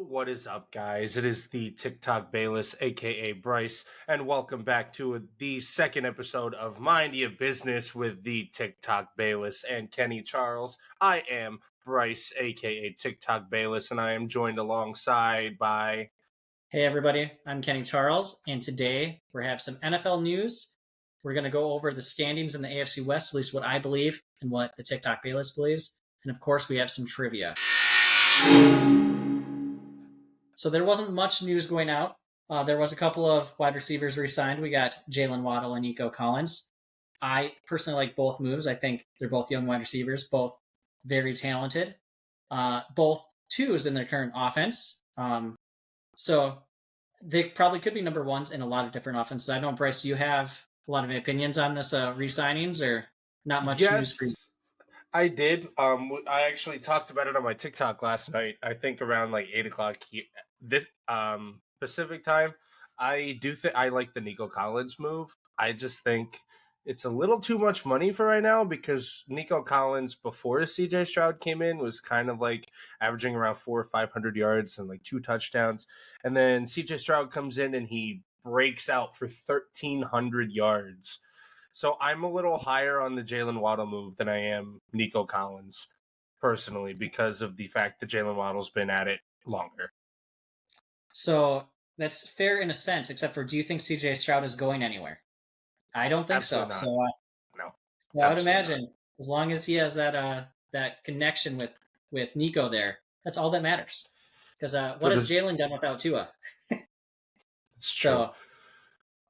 What is up, guys? It is the TikTok Bayless, aka Bryce, and welcome back to the second episode of Mind Your Business with the TikTok Bayless and Kenny Charles. I am Bryce, aka TikTok Bayless, and I am joined alongside by. Hey everybody, I'm Kenny Charles, and today we have some NFL news. We're going to go over the standings in the AFC West, at least what I believe and what the TikTok Bayless believes. And of course, we have some trivia. So there wasn't much news going out. There was a couple of wide receivers re-signed. We got Jalen Waddle and Nico Collins. I personally like both moves. I think they're both young wide receivers, both very talented, both twos in their current offense. So they probably could be number ones in a lot of different offenses. I know, Bryce, you have a lot of opinions on this re-signings, or not much news for you? I did. I actually talked about it on my TikTok last night. I think around like 8:00 this Pacific time. I do think I like the Nico Collins move. I just think it's a little too much money for right now because Nico Collins before CJ Stroud came in was kind of like averaging around 400 or 500 yards and like 2 touchdowns, and then CJ Stroud comes in and he breaks out for 1,300 yards. So I'm a little higher on the Jalen Waddle move than I am Nico Collins, personally, because of the fact that Jalen Waddle's been at it longer. So that's fair in a sense, except for, do you think CJ Stroud is going anywhere? I don't think Absolutely so. not. No. No. I would imagine as long as he has that connection with Nico there, that's all that matters. Because what has Jalen done without Tua? So.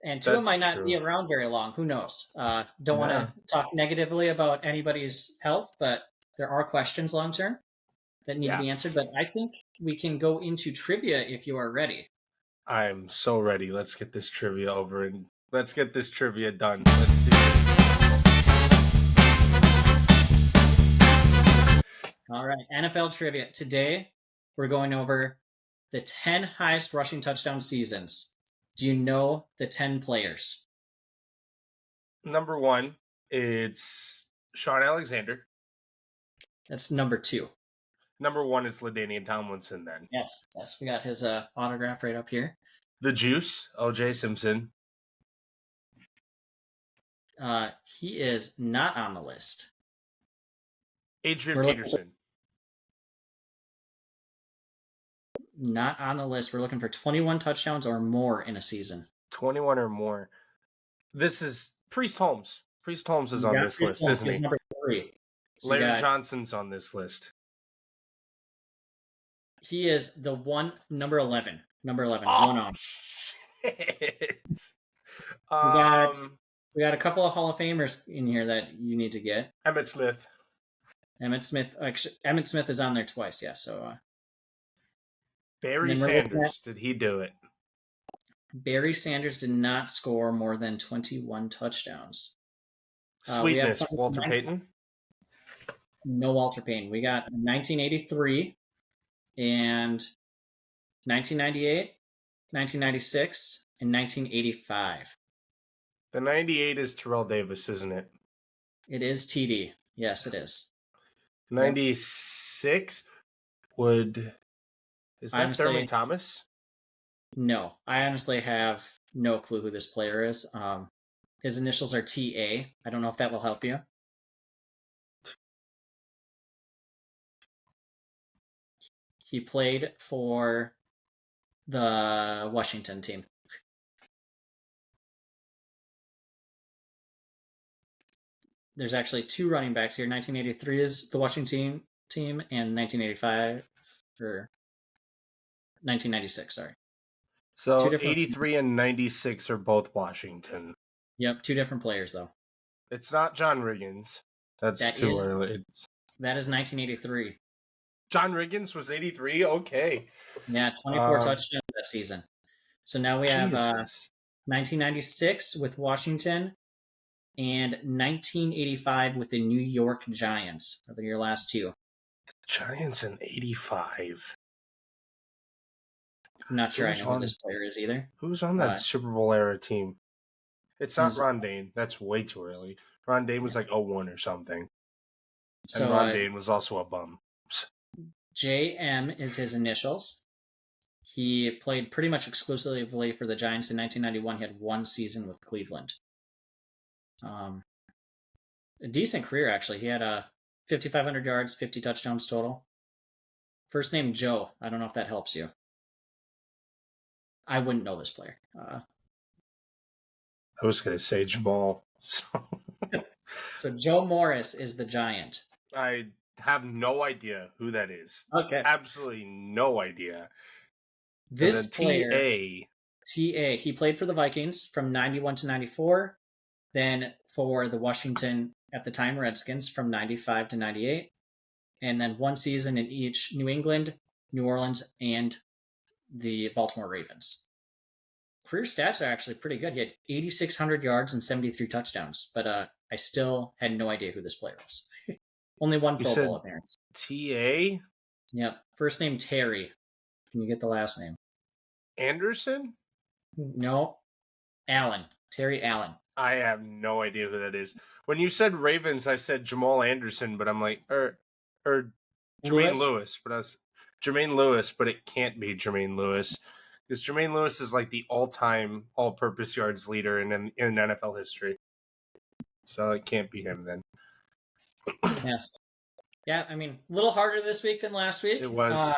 And Tua might not be around very long. Who knows? Don't want to talk negatively about anybody's health, but there are questions long term that need to be answered. But I think we can go into trivia if you are ready. I'm so ready. Let's get this trivia over and let's get this trivia done. Let's do it. All right, NFL trivia. Today, we're going over the 10 highest rushing touchdown seasons. Do you know the 10 players? Number 1, it's Sean Alexander. That's number 2. Number 1 is LaDainian Tomlinson then. Yes. We got his autograph right up here. The Juice, O.J. Simpson. He is not on the list. Adrian Peterson. Not on the list. We're looking for 21 touchdowns or more in a season. 21 or more. This is Priest Holmes. Priest Holmes is on this list, isn't he? Number 3. So Larry Johnson's on this list. He is the number 11. Number 11. Oh, one on. Shit. We got a couple of Hall of Famers in here that you need to get. Emmitt Smith. Actually, Emmitt Smith is on there twice, yeah. So Barry Sanders, did he do it? Barry Sanders did not score more than 21 touchdowns. Sweetness, Walter Payton? No Walter Payton. We got 1983 and 1998, 1996, and 1985. The 98 is Terrell Davis, isn't it? It is TD. Yes, it is. 96 is that Thurman Thomas? No, I honestly have no clue who this player is. His initials are TA. I don't know if that will help you. He played for the Washington team. There's actually 2 running backs here. 1983 is the Washington team, and 1985 or 1996. Sorry. So 83 and 96 are both Washington. Yep, 2 different players though. It's not John Riggins. That's too early. That is 1983. John Riggins was 83? Okay. Yeah, 24 touchdowns that season. So now we have 1996 with Washington and 1985 with the New York Giants. Are your last 2. Giants in 85. I'm not sure I know who this player is either. Who's on that Super Bowl era team? It's not Ron Dane. That's way too early. Ron Dane was like 01 or something. And Ron Dane was also a bum. JM is his initials. He played pretty much exclusively for the Giants in 1991. He had one season with Cleveland. A decent career, actually. He had 5,500 yards, 50 touchdowns total. First name Joe. I don't know if that helps you. I wouldn't know this player. I was going to say Jamal. So Joe Morris is the Giant. I have no idea who that is. Okay. Absolutely no idea. This player, T.A. T.A., he played for the Vikings from 91 to 94, then for the Washington, at the time, Redskins from 95 to 98, and then one season in each New England, New Orleans, and the Baltimore Ravens. Career stats are actually pretty good. He had 8,600 yards and 73 touchdowns, but I still had no idea who this player was. Only one Pro Bowl appearance. T.A.? Yep. First name Terry. Can you get the last name? Anderson? No. Allen. Terry Allen. I have no idea who that is. When you said Ravens, I said Jamal Anderson, but I'm like, or Jermaine Lewis, Jermaine Lewis, but it can't be Jermaine Lewis because Jermaine Lewis is like the all-time all-purpose yards leader in NFL history. So it can't be him then. Yes. Yeah, I mean, a little harder this week than last week. It was.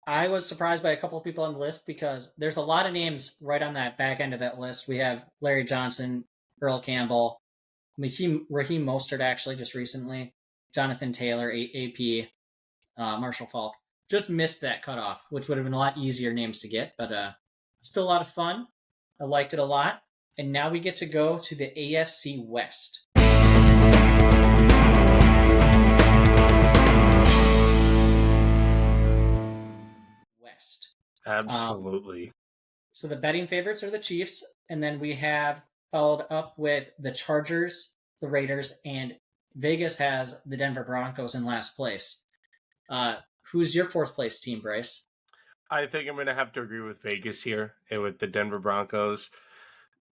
I was surprised by a couple of people on the list because there's a lot of names right on that back end of that list. We have Larry Johnson, Earl Campbell, Raheem Mostert actually just recently, Jonathan Taylor, AP, Marshall Falk. Just missed that cutoff, which would have been a lot easier names to get, but still a lot of fun. I liked it a lot. And now we get to go to the AFC West. Absolutely. So the betting favorites are the Chiefs, and then we have followed up with the Chargers, the Raiders, and Vegas has the Denver Broncos in last place. Who's your fourth place team, Bryce? I think I'm going to have to agree with Vegas here and with the Denver Broncos.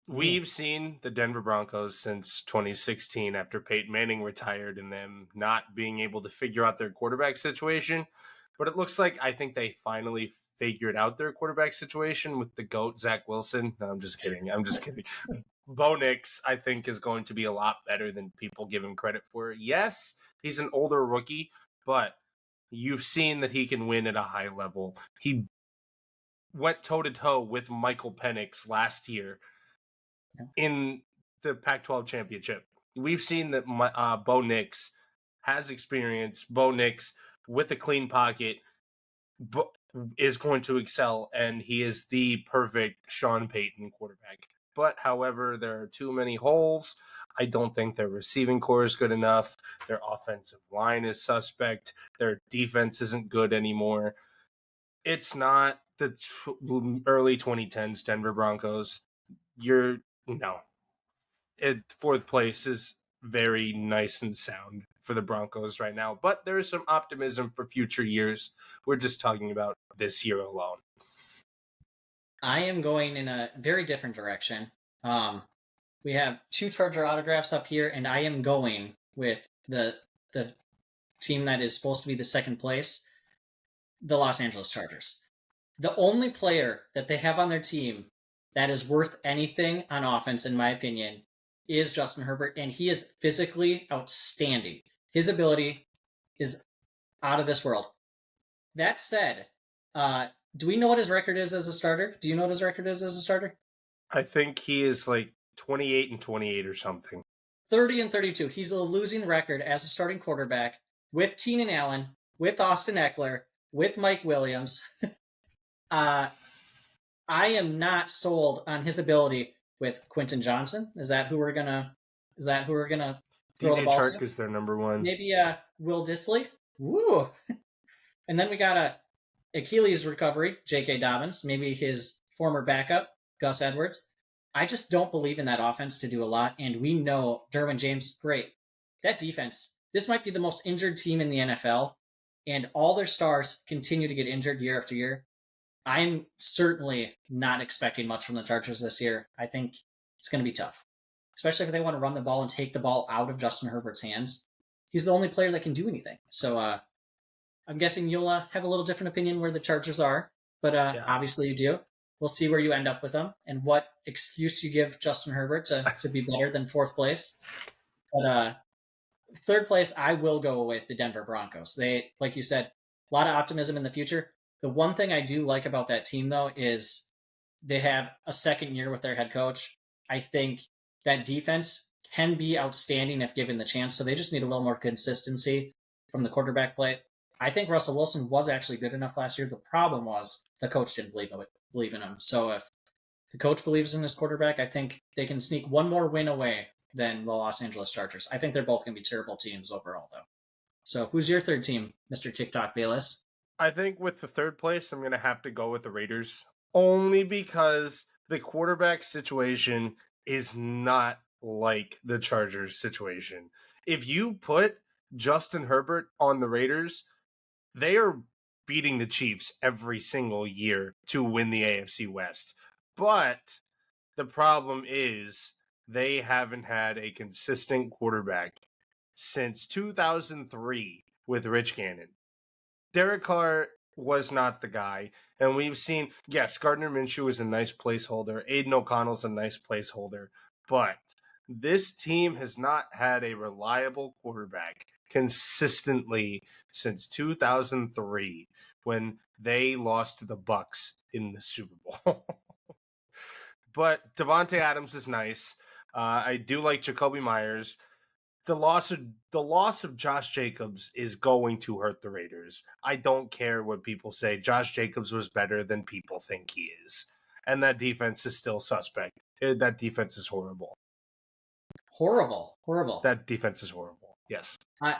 We've seen the Denver Broncos since 2016 after Peyton Manning retired and them not being able to figure out their quarterback situation. But it looks like I think they finally figured out their quarterback situation with the GOAT, Zach Wilson. No, I'm just kidding. Bo Nix, I think, is going to be a lot better than people give him credit for. Yes, he's an older rookie, but you've seen that he can win at a high level. He went toe-to-toe with Michael Penix last year in the Pac-12 championship. We've seen that Bo Nix has experience. Bo Nix, with a clean pocket, is going to excel, and he is the perfect Sean Payton quarterback. But, however, there are too many holes. I don't think their receiving core is good enough. Their offensive line is suspect. Their defense isn't good anymore. It's not the early 2010s Denver Broncos. Fourth place is very nice and sound for the Broncos right now, but there is some optimism for future years. We're just talking about this year alone. I am going in a very different direction. We have two Charger autographs up here, and I am going with the team that is supposed to be the second place, the Los Angeles Chargers. The only player that they have on their team that is worth anything on offense, in my opinion, is Justin Herbert, and he is physically outstanding. His ability is out of this world. That said, do we know what his record is as a starter? Do you know what his record is as a starter? I think he is like 28-28 or something. 30-32. He's a losing record as a starting quarterback with Keenan Allen, with Austin Eckler, with Mike Williams. I am not sold on his ability with Quentin Johnson. Is that who we're gonna throw the ball to? DJ Chark is their number one. Maybe Will Dissly. Woo! And then we got a Achilles recovery, J.K. Dobbins. Maybe his former backup, Gus Edwards. I just don't believe in that offense to do a lot, and we know Derwin James, great. That defense, this might be the most injured team in the NFL, and all their stars continue to get injured year after year. I'm certainly not expecting much from the Chargers this year. I think it's going to be tough, especially if they want to run the ball and take the ball out of Justin Herbert's hands. He's the only player that can do anything. So I'm guessing you'll have a little different opinion where the Chargers are. but Yeah. obviously you do. We'll see where you end up with them and what excuse you give Justin Herbert to be better than fourth place. But third place, I will go with the Denver Broncos. They, like you said, a lot of optimism in the future. The one thing I do like about that team, though, is they have a second year with their head coach. I think that defense can be outstanding if given the chance. So they just need a little more consistency from the quarterback play. I think Russell Wilson was actually good enough last year. The problem was the coach didn't believe in him. So if the coach believes in his quarterback, I think they can sneak one more win away than the Los Angeles Chargers. I think they're both going to be terrible teams overall, though. So who's your third team, Mr. TikTok Bayless? I think with the third place, I'm going to have to go with the Raiders, only because the quarterback situation is not like the Chargers situation. If you put Justin Herbert on the Raiders, they are beating the Chiefs every single year to win the AFC West. But the problem is they haven't had a consistent quarterback since 2003 with Rich Gannon. Derek Carr was not the guy. And we've seen, yes, Gardner Minshew is a nice placeholder. Aiden O'Connell's a nice placeholder. But this team has not had a reliable quarterback consistently since 2003 when they lost to the Bucks in the Super Bowl. But Devontae Adams is nice. I do like Jacoby Myers. The loss of Josh Jacobs is going to hurt the Raiders. I don't care what people say. Josh Jacobs was better than people think he is, and that defense is still suspect. That defense is horrible. Horrible. That defense is horrible. Yes. I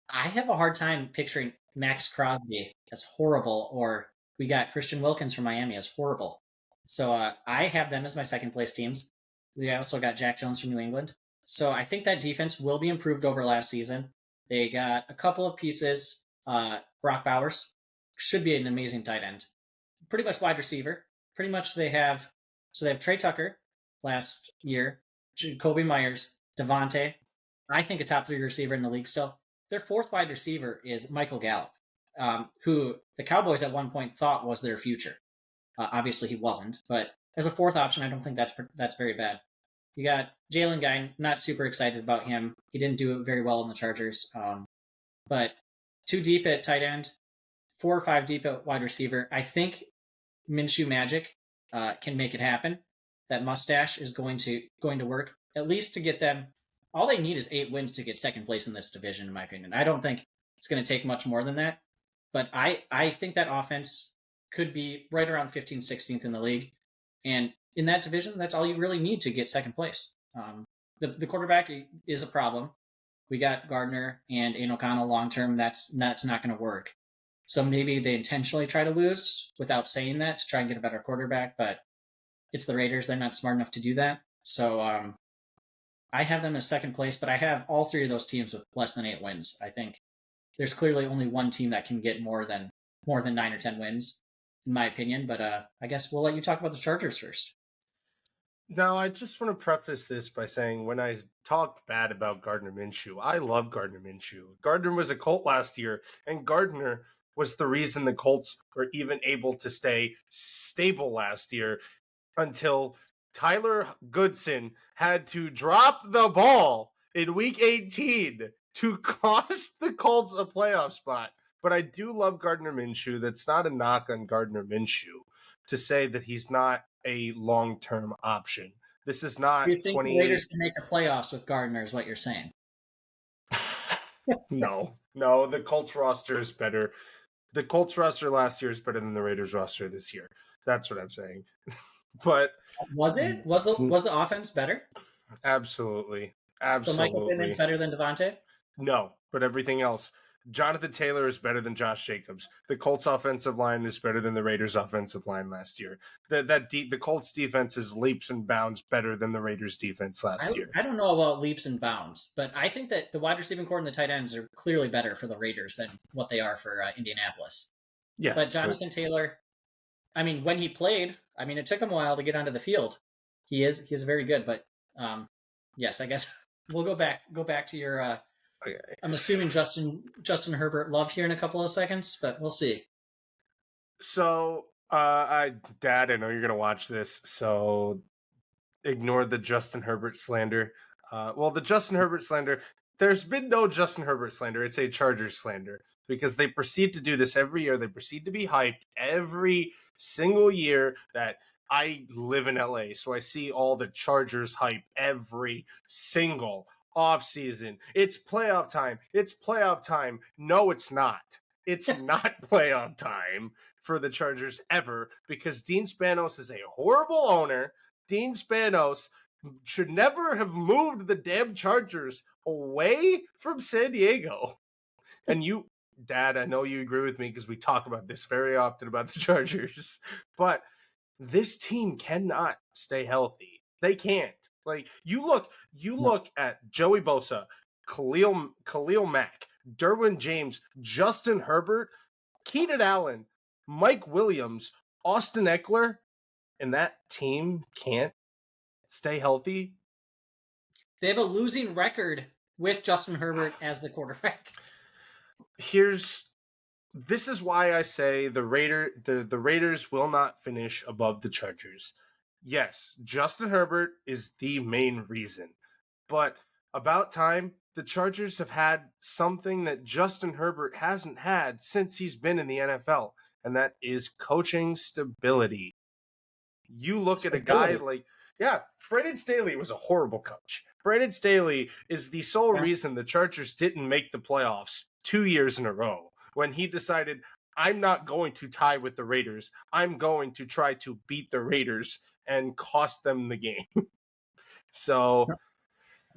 I have a hard time picturing Max Crosby as horrible, or we got Christian Wilkins from Miami as horrible. So I have them as my second place teams. We also got Jack Jones from New England. So I think that defense will be improved over last season. They got a couple of pieces. Brock Bowers should be an amazing tight end. Pretty much wide receiver. Pretty much they have. So they have Trey Tucker last year, Kobe Myers, Devontae. I think a top three receiver in the league still. Their fourth wide receiver is Michael Gallup, who the Cowboys at one point thought was their future. Obviously, he wasn't, but as a fourth option, I don't think that's very bad. You got Jalen Guy, not super excited about him. He didn't do very well in the Chargers, but two deep at tight end, 4 or 5 deep at wide receiver. I think Minshew Magic can make it happen. That mustache is going to work at least to get them. All they need is 8 wins to get second place in this division, in my opinion. I don't think it's going to take much more than that. But I think that offense could be right around 15th, 16th in the league. And in that division, that's all you really need to get second place. The quarterback is a problem. We got Gardner and Aiden O'Connell long term. That's not going to work. So maybe they intentionally try to lose without saying that to try and get a better quarterback. But it's the Raiders. They're not smart enough to do that. So I have them as second place, but I have all three of those teams with less than 8 wins. I think there's clearly only one team that can get more than 9 or 10 wins, in my opinion. But I guess we'll let you talk about the Chargers first. Now, I just want to preface this by saying when I talk bad about Gardner Minshew, I love Gardner Minshew. Gardner was a Colt last year, and Gardner was the reason the Colts were even able to stay stable last year until Tyler Goodson had to drop the ball in week 18 to cost the Colts a playoff spot. But I do love Gardner Minshew. That's not a knock on Gardner Minshew to say that he's not a long-term option. This is not Do you think the 28. Raiders can make the playoffs with Gardner? Is what you're saying? No, the Colts roster is better. The Colts roster last year is better than the Raiders roster this year. That's what I'm saying. But Was it? Was the offense better? absolutely, So Michael Pittman's absolutely. better than Devontae? No, but everything else. Jonathan Taylor is better than Josh Jacobs. The Colts offensive line is better than the Raiders offensive line last year. The Colts defense is leaps and bounds better than the Raiders defense last year. I don't know about leaps and bounds, but I think that the wide receiving core and the tight ends are clearly better for the Raiders than what they are for Indianapolis. Yeah, But Jonathan Taylor, I mean, when he played, I mean, it took him a while to get onto the field. He is very good, but yes, I guess we'll go back to your. okay. I'm assuming Justin Herbert love here in a couple of seconds, but we'll see. So Dad, I know you're gonna watch this, so ignore the Justin Herbert slander. Well, the Justin Herbert slander, there's been no Justin Herbert slander. It's a Chargers slander because they proceed to do this every year. They proceed to be hyped every single year that I live in LA. So I see all the Chargers hype every single offseason. It's playoff time. It's playoff time. No, it's not. It's not playoff time for the Chargers ever because Dean Spanos is a horrible owner. Dean Spanos should never have moved the damn Chargers away from San Diego. And you, Dad, I know you agree with me because we talk about this very often about the Chargers, but this team cannot stay healthy. They can't. Like you No. look at Joey Bosa, Khalil Mack, Derwin James, Justin Herbert, Keenan Allen, Mike Williams, Austin Eckler, and that team can't stay healthy. They have a losing record with Justin Herbert as the quarterback. This is why I say the Raiders will not finish above the Chargers. Yes, Justin Herbert is the main reason. But about time, the Chargers have had something that Justin Herbert hasn't had since he's been in the NFL, and that is coaching stability. You look at a guy Stability. like, yeah, Brandon Staley was a horrible coach. Brandon Staley is the sole Yeah. reason the Chargers didn't make the playoffs 2 years in a row when he decided, I'm not going to tie with the Raiders. I'm going to try to beat the Raiders and cost them the game. So,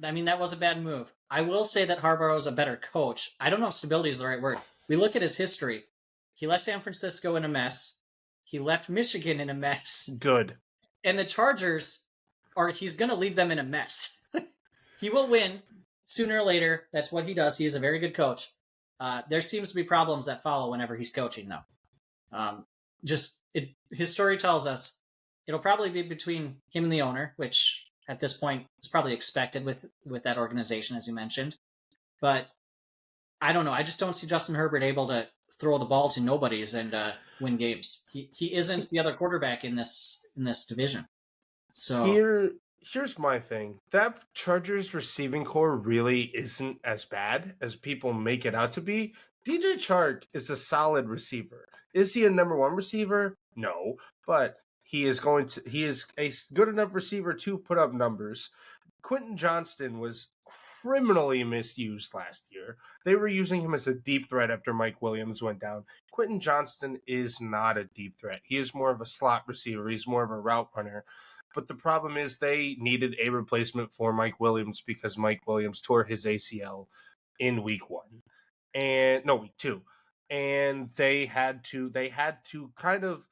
I mean, that was a bad move. I will say that Harbaugh is a better coach. I don't know if stability is the right word. We look at his history. He left San Francisco in a mess. He left Michigan in a mess. good. And the Chargers he's going to leave them in a mess. He will win sooner or later. That's what he does. He is a very good coach. There seems to be problems that follow whenever he's coaching, though. His story tells us it'll probably be between him and the owner, which at this point is probably expected with that organization, as you mentioned. But I don't know. I just don't see Justin Herbert able to throw the ball to nobodies and win games. He isn't the other quarterback in this division. So Here's my thing. That Chargers receiving core really isn't as bad as people make it out to be. DJ Chark is a solid receiver. Is he a number one receiver? No, but he is a good enough receiver to put up numbers. Quentin Johnston was criminally misused last year. They were using him as a deep threat after Mike Williams went down. Quentin Johnston is not a deep threat. He is more of a slot receiver. He's more of a route runner. But the problem is they needed a replacement for Mike Williams because Mike Williams tore his ACL in week 1. And no, week 2. And they had to kind of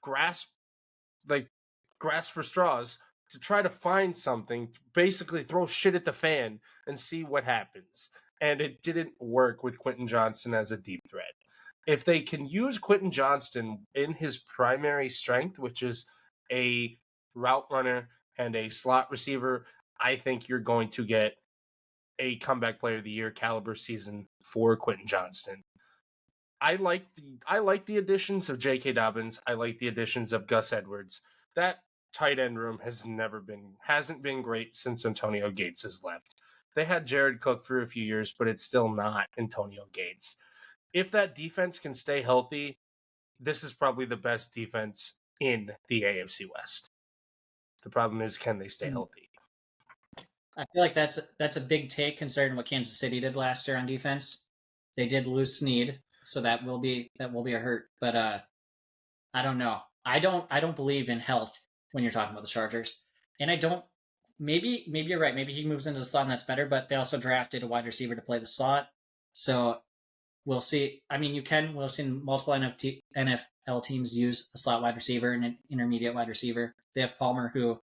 grasp grasp for straws to try to find something, basically throw shit at the fan and see what happens. And it didn't work with Quentin Johnston as a deep threat. If they can use Quentin Johnston in his primary strength, which is a route runner and a slot receiver, I think you're going to get a comeback player of the year caliber season for Quentin Johnston. I like the additions of J.K. Dobbins. I like the additions of Gus Edwards. That tight end room hasn't been great since Antonio Gates has left. They had Jared Cook for a few years, but it's still not Antonio Gates. If that defense can stay healthy, this is probably the best defense in the AFC West. The problem is, can they stay healthy? I feel like that's a big take considering what Kansas City did last year on defense. They did lose Snead, so that will be a hurt. But I don't know. I don't believe in health when you're talking about the Chargers, and I don't. Maybe you're right. Maybe he moves into the slot and that's better. But they also drafted a wide receiver to play the slot, so we'll see. I mean, we've seen multiple NFL teams use a slot wide receiver and an intermediate wide receiver. They have Palmer, who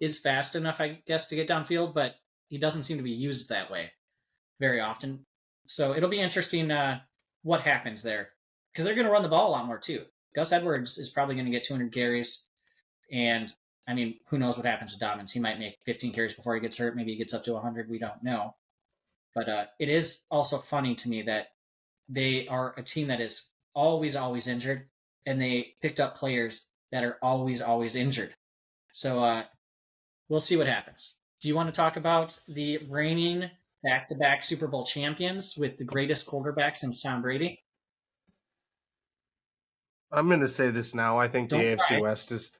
is fast enough, I guess, to get downfield, but he doesn't seem to be used that way very often. So it'll be interesting what happens there because they're going to run the ball a lot more too. Gus Edwards is probably going to get 200 carries, and I mean, who knows what happens with Dobbins? He might make 15 carries before he gets hurt. Maybe he gets up to 100. We don't know. But it is also funny to me that they are a team that is always injured. and they picked up players that are always injured. So we'll see what happens. Do you want to talk about the reigning back-to-back Super Bowl champions with the greatest quarterback since Tom Brady? I'm going to say this now. I think the Don't AFC cry. West is.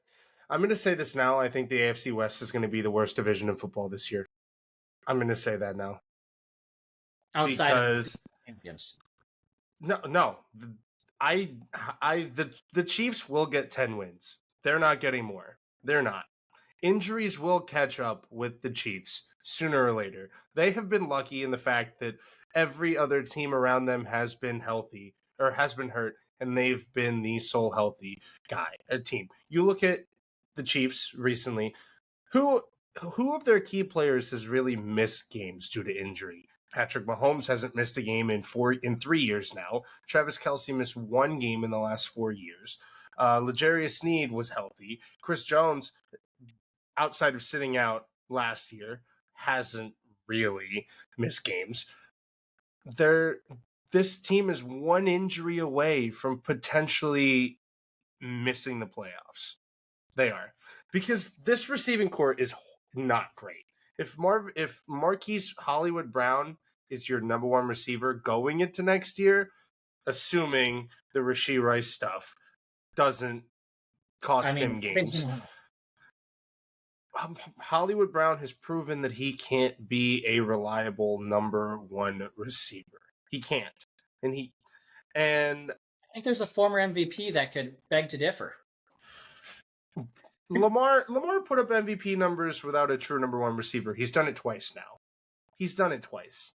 I'm going to say this now. I think the AFC West is going to be the worst division in football this year. I'm going to say that now Outside of the Super because Bowl champions. no, the Chiefs will get 10 wins. They're not getting more. They're not. Injuries will catch up with the Chiefs sooner or later. They have been lucky in the fact that every other team around them has been healthy or has been hurt, and they've been the sole healthy team. You look at the Chiefs recently. Who who of their key players has really missed games due to injury? Patrick Mahomes hasn't missed a game in 3 years now. Travis Kelsey missed one game in the last 4 years. L'Jarius Sneed was healthy. Chris Jones, outside of sitting out last year, hasn't really missed games. They're This team is one injury away from potentially missing the playoffs. They are, because this receiving core is not great. If Marquise Hollywood Brown is your number one receiver going into next year, assuming the Rashee Rice stuff doesn't I cost mean, him games, Hollywood Brown has proven that he can't be a reliable number one receiver. He can't, and he and I think there's a former MVP that could beg to differ. Lamar put up MVP numbers without a true number one receiver. He's done it twice now. He's done it twice.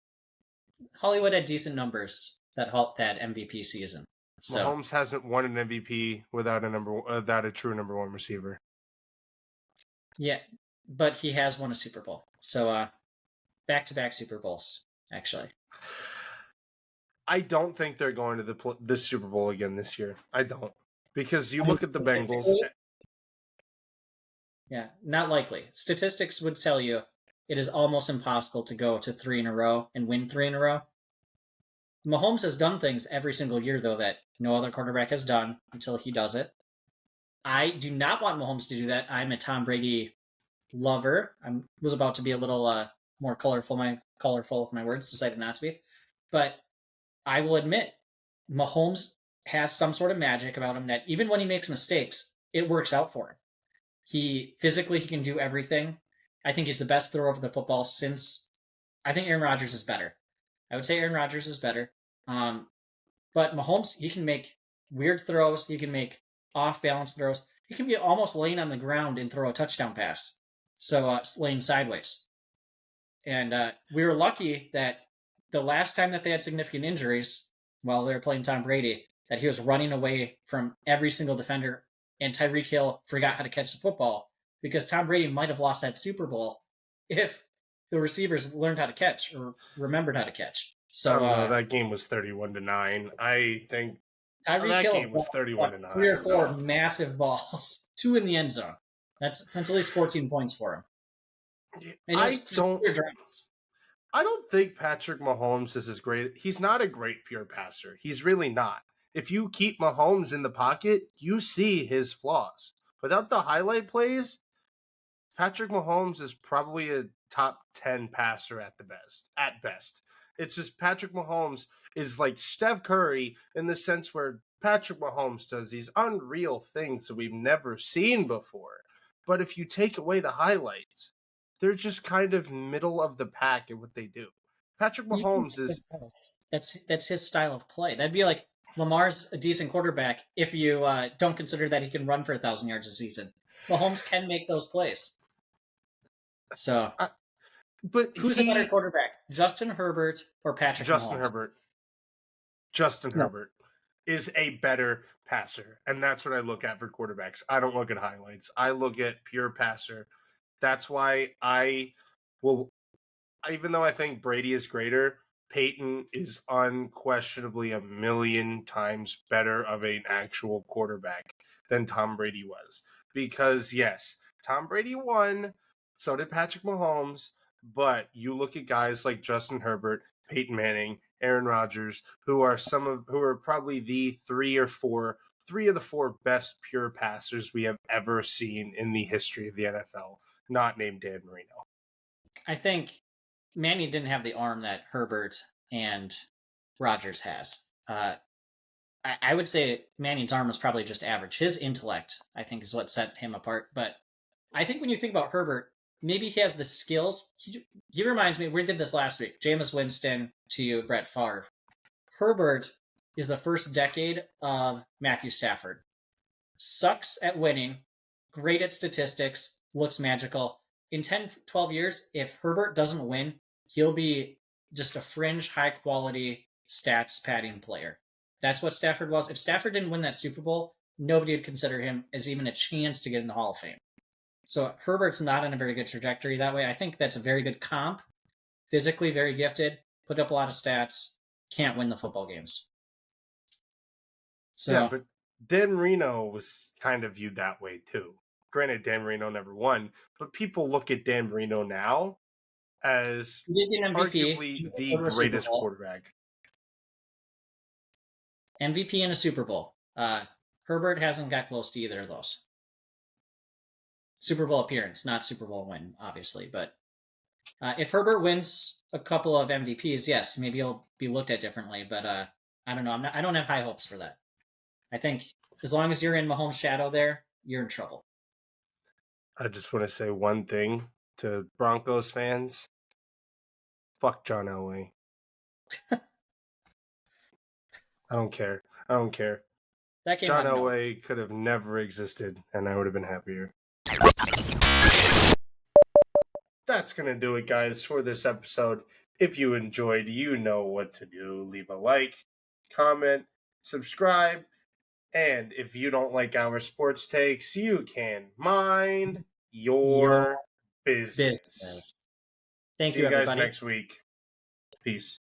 Hollywood had decent numbers that helped that MVP season. So Mahomes hasn't won an MVP without a true number one receiver. yeah, but he has won a Super Bowl. So back-to-back Super Bowls, actually. I don't think they're going to the Super Bowl again this year. I don't, because you I mean, look at the Bengals. statistically, yeah, not likely. Statistics would tell you it is almost impossible to go to 3 in a row and win 3 in a row. Mahomes has done things every single year, though, that no other quarterback has done until he does it. I do not want Mahomes to do that. I'm a Tom Brady lover. I was about to be a little more colorful with my words, decided not to be. But I will admit, Mahomes has some sort of magic about him that even when he makes mistakes, it works out for him. He can do everything. I think he's the best thrower of the football since. I think Aaron Rodgers is better. I would say Aaron Rodgers is better. But Mahomes, he can make weird throws. He can make off balance throws. He can be almost laying on the ground and throw a touchdown pass. So laying sideways. And we were lucky that the last time that they had significant injuries while they were playing Tom Brady, that he was running away from every single defender, and Tyreek Hill forgot how to catch the football, because Tom Brady might have lost that Super Bowl if the receivers learned how to catch or remembered how to catch. I So don't know. That game was 31-9. I think Tyreek that Hill game was dropped 31-9. 3 or 4 massive balls, 2 in the end zone. That's at least 14 points for him. And it was I don't think Patrick Mahomes is as great. He's not a great pure passer. He's really not. If you keep Mahomes in the pocket, you see his flaws. Without the highlight plays, Patrick Mahomes is probably a top 10 passer at best. At best. It's just Patrick Mahomes is like Steph Curry in the sense where Patrick Mahomes does these unreal things that we've never seen before. But if you take away the highlights, they're just kind of middle of the pack at what they do. Patrick Mahomes is that's his style of play. That'd be like Lamar's a decent quarterback if you don't consider that he can run for 1,000 yards a season. Mahomes can make those plays. So, but who's a better quarterback, Justin Herbert or Patrick Justin Mahomes? Herbert. Justin Herbert is a better passer, and that's what I look at for quarterbacks. I don't look at highlights. I look at pure passer. That's why I will, even though I think Brady is greater, Peyton is unquestionably a million times better of an actual quarterback than Tom Brady was. Because, yes, Tom Brady won, so did Patrick Mahomes, but you look at guys like Justin Herbert, Peyton Manning, Aaron Rodgers, who are probably the 3 or 4 three of the four best pure passers we have ever seen in the history of the NFL, not named Dan Marino. I think Manning didn't have the arm that Herbert and Rodgers has. I would say Manning's arm was probably just average. His intellect, I think, is what set him apart. But I think when you think about Herbert, maybe he has the skills. He reminds me, we did this last week, Jameis Winston to Brett Favre. Herbert is the first decade of Matthew Stafford. Sucks at winning, great at statistics, looks magical. In 10, 12 years, if Herbert doesn't win, he'll be just a fringe, high-quality stats padding player. That's what Stafford was. If Stafford didn't win that Super Bowl, nobody would consider him as even a chance to get in the Hall of Fame. So Herbert's not on a very good trajectory that way. I think that's a very good comp. Physically very gifted, put up a lot of stats, can't win the football games. So yeah, but Dan Marino was kind of viewed that way too. Granted, Dan Marino never won, but people look at Dan Marino now as he did get an MVP, arguably the greatest quarterback. MVP in a Super Bowl. Herbert hasn't got close to either of those. Super Bowl appearance, not Super Bowl win, obviously. But if Herbert wins a couple of MVPs, yes, maybe he'll be looked at differently. But I don't know. I don't have high hopes for that. I think as long as you're in Mahomes' shadow there, you're in trouble. I just want to say one thing to Broncos fans. Fuck John Elway. I don't care. That game John Elway could have never existed, and I would have been happier. That's going to do it, guys, for this episode. If you enjoyed, you know what to do. Leave a like, comment, subscribe, and if you don't like our sports takes, you can mind your business. Thank you, See you guys everybody. next week. Peace.